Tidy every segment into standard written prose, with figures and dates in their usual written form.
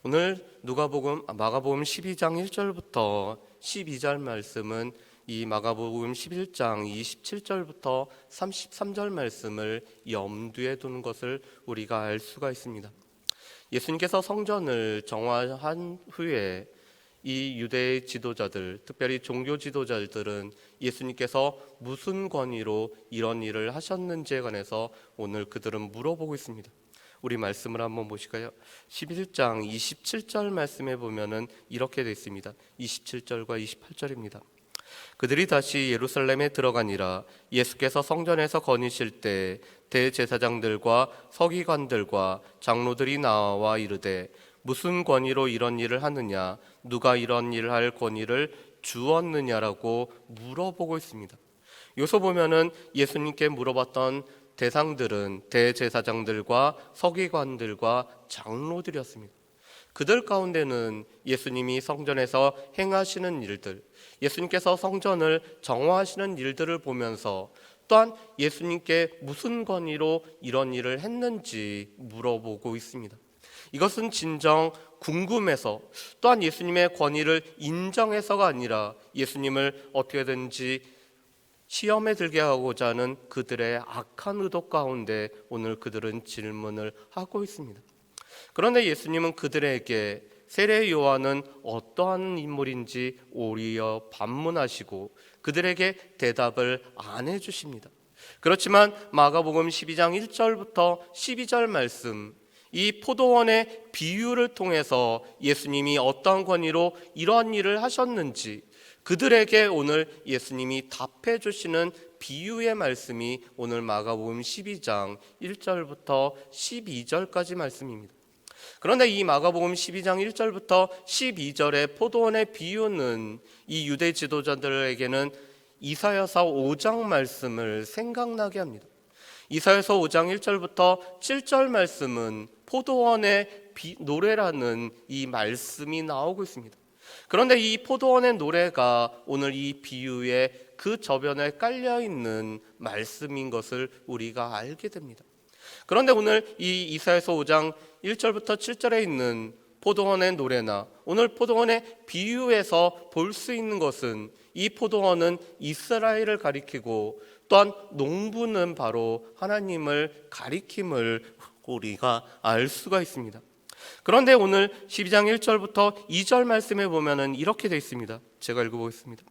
오늘 마가복음 12장 1절부터 12절 말씀은 이 마가복음 11장 27절부터 33절 말씀을 염두에 두는 것을 우리가 알 수가 있습니다. 예수님께서 성전을 정화한 후에 이 유대의 지도자들, 특별히 종교 지도자들은 예수님께서 무슨 권위로 이런 일을 하셨는지에 관해서 오늘 그들은 물어보고 있습니다. 우리 말씀을 한번 보실까요? 11장 27절 말씀에 보면은 이렇게 되어 있습니다. 27절과 28절입니다. 그들이 다시 예루살렘에 들어가니라. 예수께서 성전에서 거니실 때 대제사장들과 서기관들과 장로들이 나와 이르되 무슨 권위로 이런 일을 하느냐, 누가 이런 일을 할 권위를 주었느냐라고 물어보고 있습니다. 여기서 보면은 예수님께 물어봤던 대상들은 대제사장들과 서기관들과 장로들이었습니다. 그들 가운데는 예수님이 성전에서 행하시는 일들, 예수님께서 성전을 정화하시는 일들을 보면서 또한 예수님께 무슨 권위로 이런 일을 했는지 물어보고 있습니다. 이것은 진정 궁금해서, 또한 예수님의 권위를 인정해서가 아니라 예수님을 어떻게든지 시험에 들게 하고자 하는 그들의 악한 의도 가운데 오늘 그들은 질문을 하고 있습니다. 그런데 예수님은 그들에게 세례 요한은 어떠한 인물인지 오히려 반문하시고 그들에게 대답을 안 해주십니다. 그렇지만 마가복음 12장 1절부터 12절 말씀, 이 포도원의 비유를 통해서 예수님이 어떠한 권위로 이러한 일을 하셨는지 그들에게 오늘 예수님이 답해 주시는 비유의 말씀이 오늘 마가복음 12장 1절부터 12절까지 말씀입니다. 그런데 이 마가복음 12장 1절부터 12절의 포도원의 비유는 이 유대 지도자들에게는 이사야서 5장 말씀을 생각나게 합니다. 이사야서 5장 1절부터 7절 말씀은 포도원의 노래라는 이 말씀이 나오고 있습니다. 그런데 이 포도원의 노래가 오늘 이 비유의 그 저변에 깔려있는 말씀인 것을 우리가 알게 됩니다. 그런데 오늘 이 이사야서 5장 1절부터 7절에 있는 포도원의 노래나 오늘 포도원의 비유에서 볼 수 있는 것은 이 포도원은 이스라엘을 가리키고 또한 농부는 바로 하나님을 가리킴을 우리가 알 수가 있습니다. 그런데 오늘 12장 1절부터 2절 말씀에 보면은 이렇게 되어 있습니다. 제가 읽어보겠습니다.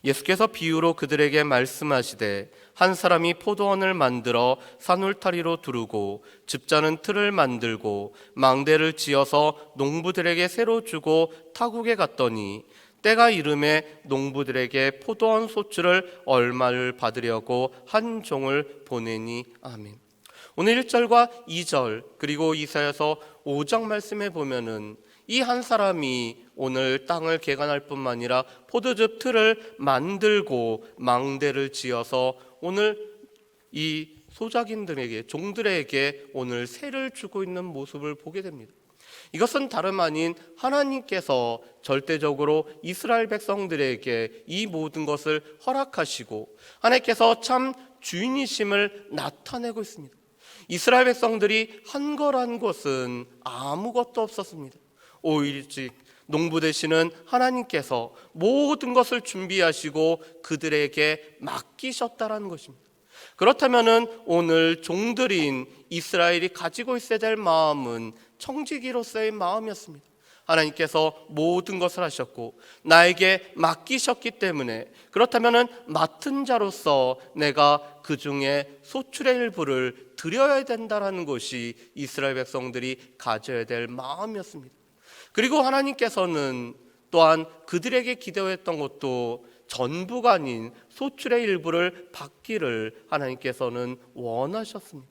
예수께서 비유로 그들에게 말씀하시되 한 사람이 포도원을 만들어 산울타리로 두르고 집자는 틀을 만들고 망대를 지어서 농부들에게 새로 주고 타국에 갔더니 때가 이름에 농부들에게 포도원 소출을 얼마를 받으려고 한 종을 보내니. 아멘. 오늘 1절과 2절 그리고 이사야서 5장 말씀에 보면은 이 한 사람이 오늘 땅을 개간할 뿐만 아니라 포도즙 틀을 만들고 망대를 지어서 오늘 이 소작인들에게 종들에게 오늘 세를 주고 있는 모습을 보게 됩니다. 이것은 다름 아닌 하나님께서 절대적으로 이스라엘 백성들에게 이 모든 것을 허락하시고 하나님께서 참 주인이심을 나타내고 있습니다. 이스라엘 백성들이 한 거란 것은 아무것도 없었습니다. 오직 농부 되시는 하나님께서 모든 것을 준비하시고 그들에게 맡기셨다라는 것입니다. 그렇다면 오늘 종들인 이스라엘이 가지고 있어야 될 마음은 청지기로서의 마음이었습니다. 하나님께서 모든 것을 하셨고 나에게 맡기셨기 때문에 그렇다면 맡은 자로서 내가 그 중에 소출의 일부를 드려야 된다는 것이 이스라엘 백성들이 가져야 될 마음이었습니다. 그리고 하나님께서는 또한 그들에게 기대했던 것도 전부가 아닌 소출의 일부를 받기를 하나님께서는 원하셨습니다.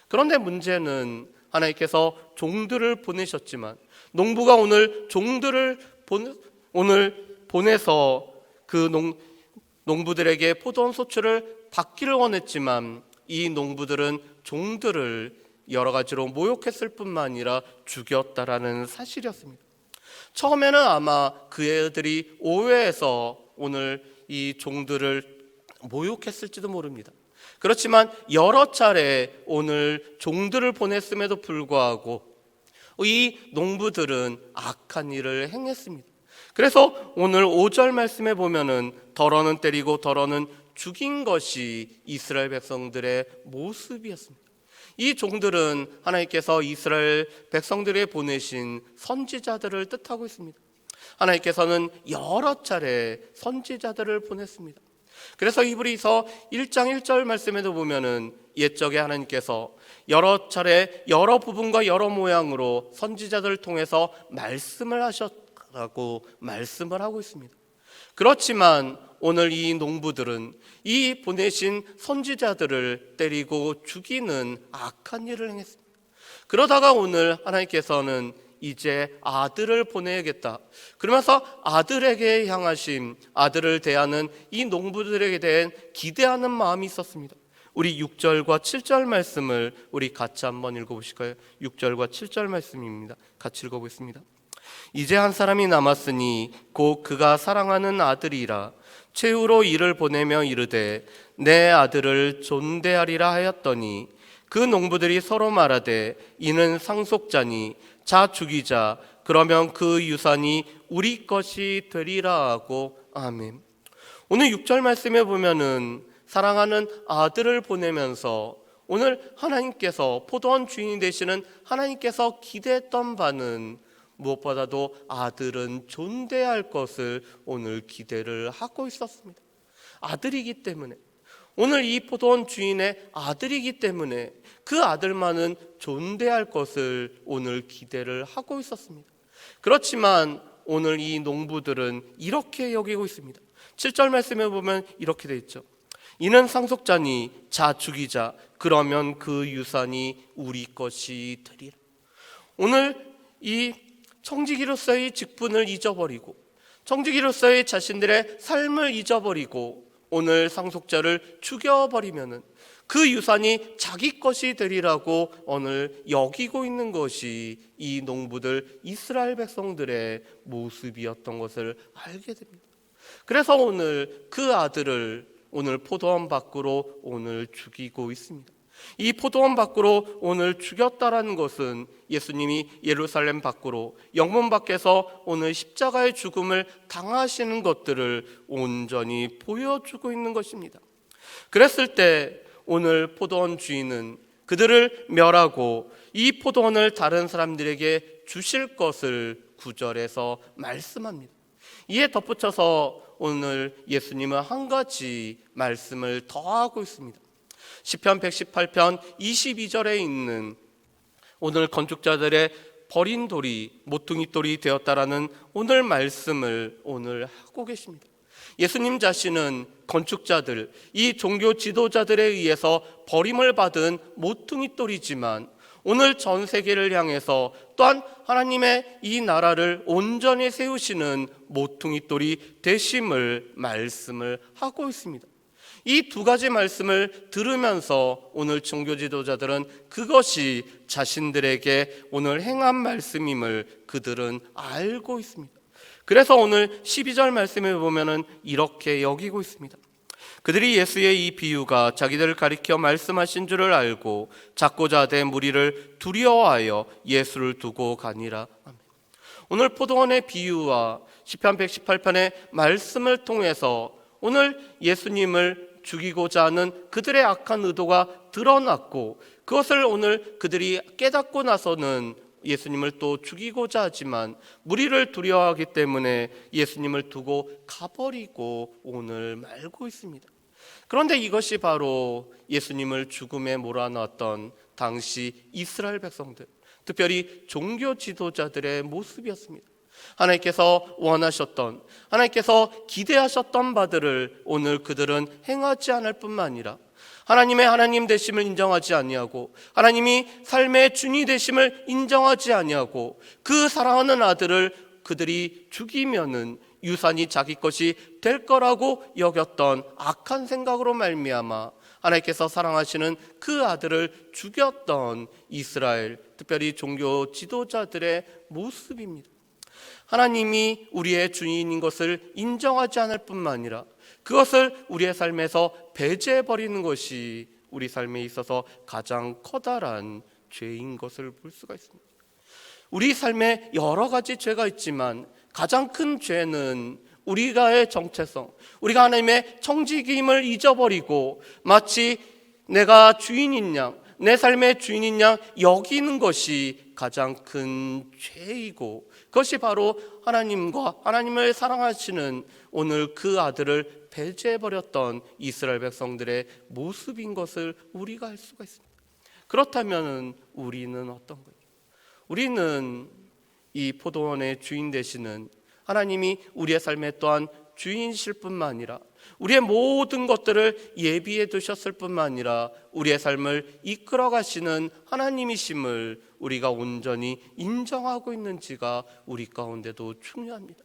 그런데 문제는 하나님께서 종들을 보내셨지만 농부가 오늘 종들을 보내서 그 농부들에게 포도원 소출을 받기를 원했지만 이 농부들은 종들을 여러 가지로 모욕했을 뿐만 아니라 죽였다라는 사실이었습니다. 처음에는 아마 그애들이 오해해서 오늘 이 종들을 모욕했을지도 모릅니다. 그렇지만 여러 차례 오늘 종들을 보냈음에도 불구하고 이 농부들은 악한 일을 행했습니다. 그래서 오늘 5절 말씀에 보면은 덜어는 때리고 덜어는 죽인 것이 이스라엘 백성들의 모습이었습니다. 이 종들은 하나님께서 이스라엘 백성들에 보내신 선지자들을 뜻하고 있습니다. 하나님께서는 여러 차례 선지자들을 보냈습니다. 그래서 히브리서 1장 1절 말씀에도 보면은 옛적에 하나님께서 여러 차례 여러 부분과 여러 모양으로 선지자들을 통해서 말씀을 하셨다고 말씀을 하고 있습니다. 그렇지만 오늘 이 농부들은 이 보내신 선지자들을 때리고 죽이는 악한 일을 행했습니다. 그러다가 오늘 하나님께서는 이제 아들을 보내야겠다, 그러면서 아들에게 향하신, 아들을 대하는 이 농부들에게 대한 기대하는 마음이 있었습니다. 우리 6절과 7절 말씀을 우리 같이 한번 읽어보실까요? 6절과 7절 말씀입니다. 같이 읽어보겠습니다. 이제 한 사람이 남았으니 곧 그가 사랑하는 아들이라. 최후로 이를 보내며 이르되 내 아들을 존대하리라 하였더니 그 농부들이 서로 말하되 이는 상속자니 자 죽이자, 그러면 그 유산이 우리 것이 되리라 하고. 아멘. 오늘 6절 말씀에 보면은 사랑하는 아들을 보내면서 오늘 하나님께서, 포도원 주인이 되시는 하나님께서 기대했던 바는 무엇보다도 아들은 존대할 것을 오늘 기대를 하고 있었습니다. 아들이기 때문에, 오늘 이 포도원 주인의 아들이기 때문에 그 아들만은 존대할 것을 오늘 기대를 하고 있었습니다. 그렇지만 오늘 이 농부들은 이렇게 여기고 있습니다. 7절 말씀에 보면 이렇게 돼 있죠. 이는 상속자니 자 죽이자, 그러면 그 유산이 우리 것이 되리라. 오늘 이 청지기로서의 직분을 잊어버리고 청지기로서의 자신들의 삶을 잊어버리고 오늘 상속자를 죽여버리면은 그 유산이 자기 것이 되리라고 오늘 여기고 있는 것이 이 농부들, 이스라엘 백성들의 모습이었던 것을 알게 됩니다. 그래서 오늘 그 아들을 오늘 포도원 밖으로 오늘 죽이고 있습니다. 이 포도원 밖으로 오늘 죽였다라는 것은 예수님이 예루살렘 밖으로, 영문 밖에서 오늘 십자가의 죽음을 당하시는 것들을 온전히 보여주고 있는 것입니다. 그랬을 때 오늘 포도원 주인은 그들을 멸하고 이 포도원을 다른 사람들에게 주실 것을 9절에서 말씀합니다. 이에 덧붙여서 오늘 예수님은 한 가지 말씀을 더하고 있습니다. 시편 118편 22절에 있는 오늘 건축자들의 버린 돌이 모퉁이 돌이 되었다라는 오늘 말씀을 오늘 하고 계십니다. 예수님 자신은 건축자들, 이 종교 지도자들에 의해서 버림을 받은 모퉁이 돌이지만 오늘 전 세계를 향해서 또한 하나님의 이 나라를 온전히 세우시는 모퉁이 돌이 되심을 말씀을 하고 있습니다. 이 두 가지 말씀을 들으면서 오늘 종교 지도자들은 그것이 자신들에게 오늘 행한 말씀임을 그들은 알고 있습니다. 그래서 오늘 12절 말씀에 보면은 이렇게 여기고 있습니다. 그들이 예수의 이 비유가 자기들을 가리켜 말씀하신 줄을 알고 작고자 하되 무리를 두려워하여 예수를 두고 가니라. 아멘. 오늘 포도원의 비유와 시편 118편의 말씀을 통해서 오늘 예수님을 죽이고자 하는 그들의 악한 의도가 드러났고, 그것을 오늘 그들이 깨닫고 나서는 예수님을 또 죽이고자 하지만 무리를 두려워하기 때문에 예수님을 두고 가버리고 오늘 말고 있습니다. 그런데 이것이 바로 예수님을 죽음에 몰아넣었던 당시 이스라엘 백성들, 특별히 종교 지도자들의 모습이었습니다. 하나님께서 원하셨던, 하나님께서 기대하셨던 바들을 오늘 그들은 행하지 않을 뿐만 아니라 하나님의 하나님 되심을 인정하지 아니하고 하나님이 삶의 주님 되심을 인정하지 아니하고 그 사랑하는 아들을 그들이 죽이면은 유산이 자기 것이 될 거라고 여겼던 악한 생각으로 말미암아 하나님께서 사랑하시는 그 아들을 죽였던 이스라엘, 특별히 종교 지도자들의 모습입니다. 하나님이 우리의 주인인 것을 인정하지 않을 뿐만 아니라 그것을 우리의 삶에서 배제해버리는 것이 우리 삶에 있어서 가장 커다란 죄인 것을 볼 수가 있습니다. 우리 삶에 여러 가지 죄가 있지만 가장 큰 죄는 우리가의 정체성, 우리가 하나님의 청지기임을 잊어버리고 마치 내가 주인인 양, 내 삶의 주인인 양 여기는 것이 가장 큰 죄이고, 그것이 바로 하나님과 하나님을 사랑하시는 오늘 그 아들을 배제해버렸던 이스라엘 백성들의 모습인 것을 우리가 알 수가 있습니다. 그렇다면 우리는 어떤 거예요? 우리는 이 포도원의 주인 되시는 하나님이 우리의 삶에 또한 주인이실 뿐만 아니라 우리의 모든 것들을 예비해 두셨을 뿐만 아니라 우리의 삶을 이끌어 가시는 하나님이심을 우리가 온전히 인정하고 있는지가 우리 가운데도 중요합니다.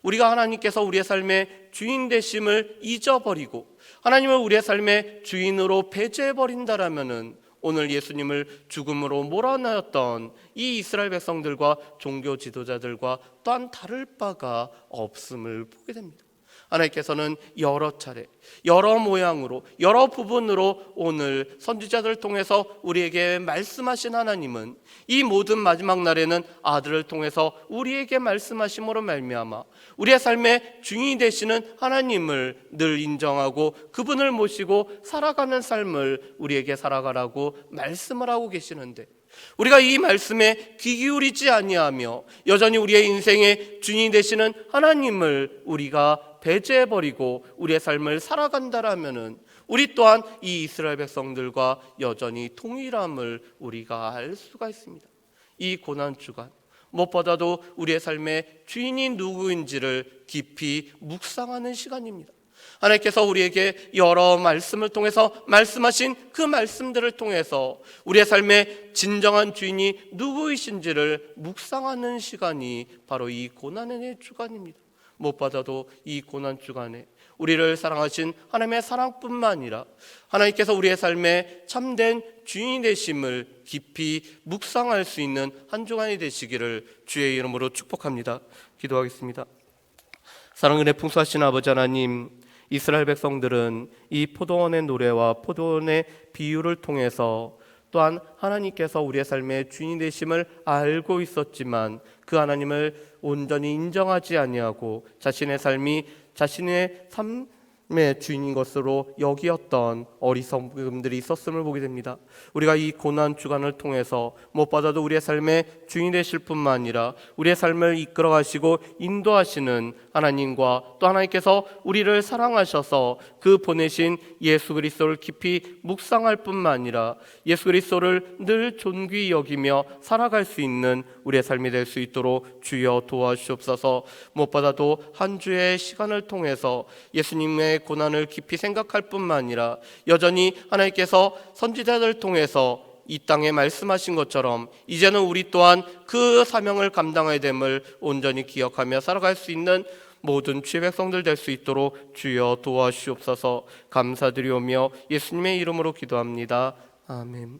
우리가 하나님께서 우리의 삶의 주인 되심을 잊어버리고 하나님을 우리의 삶의 주인으로 배제해버린다라면은 오늘 예수님을 죽음으로 몰아넣었던 이 이스라엘 백성들과 종교 지도자들과 또한 다를 바가 없음을 보게 됩니다. 하나님께서는 여러 차례, 여러 모양으로, 여러 부분으로 오늘 선지자들을 통해서 우리에게 말씀하신 하나님은 이 모든 마지막 날에는 아들을 통해서 우리에게 말씀하심으로 말미암아 우리의 삶의 주인이 되시는 하나님을 늘 인정하고 그분을 모시고 살아가는 삶을 우리에게 살아가라고 말씀을 하고 계시는데, 우리가 이 말씀에 귀 기울이지 아니하며 여전히 우리의 인생의 주인이 되시는 하나님을 우리가 배제해버리고 우리의 삶을 살아간다라면은 우리 또한 이 이스라엘 백성들과 여전히 동일함을 우리가 알 수가 있습니다. 이 고난주간 무엇보다도 우리의 삶의 주인이 누구인지를 깊이 묵상하는 시간입니다. 하나님께서 우리에게 여러 말씀을 통해서 말씀하신 그 말씀들을 통해서 우리의 삶의 진정한 주인이 누구이신지를 묵상하는 시간이 바로 이 고난의 주간입니다. 무엇보다도 이 고난주간에 우리를 사랑하신 하나님의 사랑뿐만 아니라 하나님께서 우리의 삶의 참된 주인이 되심을 깊이 묵상할 수 있는 한 주간이 되시기를 주의 이름으로 축복합니다. 기도하겠습니다. 사랑은혜 풍성하신 아버지 하나님, 이스라엘 백성들은 이 포도원의 노래와 포도원의 비유를 통해서 또한 하나님께서 우리의 삶의 주인이 되심을 알고 있었지만 그 하나님을 온전히 인정하지 아니하고 자신의 삶이 자신의 삶의 주인인 것으로 여기었던 어리석음들이 있었음을 보게 됩니다. 우리가 이 고난 주간을 통해서 무엇보다도 우리의 삶의 주인이 되실 뿐만 아니라 우리의 삶을 이끌어 가시고 인도하시는 하나님과 또 하나님께서 우리를 사랑하셔서 그 보내신 예수 그리스도를 깊이 묵상할 뿐만 아니라 예수 그리스도를 늘 존귀히 여기며 살아갈 수 있는 우리의 삶이 될 수 있도록 주여 도와주옵소서. 무엇보다도 한 주의 시간을 통해서 예수님의 고난을 깊이 생각할 뿐만 아니라 여전히 하나님께서 선지자들을 통해서 이 땅에 말씀하신 것처럼 이제는 우리 또한 그 사명을 감당해야 됨을 온전히 기억하며 살아갈 수 있는 모든 주의 백성들 될 수 있도록 주여 도와주옵소서. 감사드리오며 예수님의 이름으로 기도합니다. 아멘.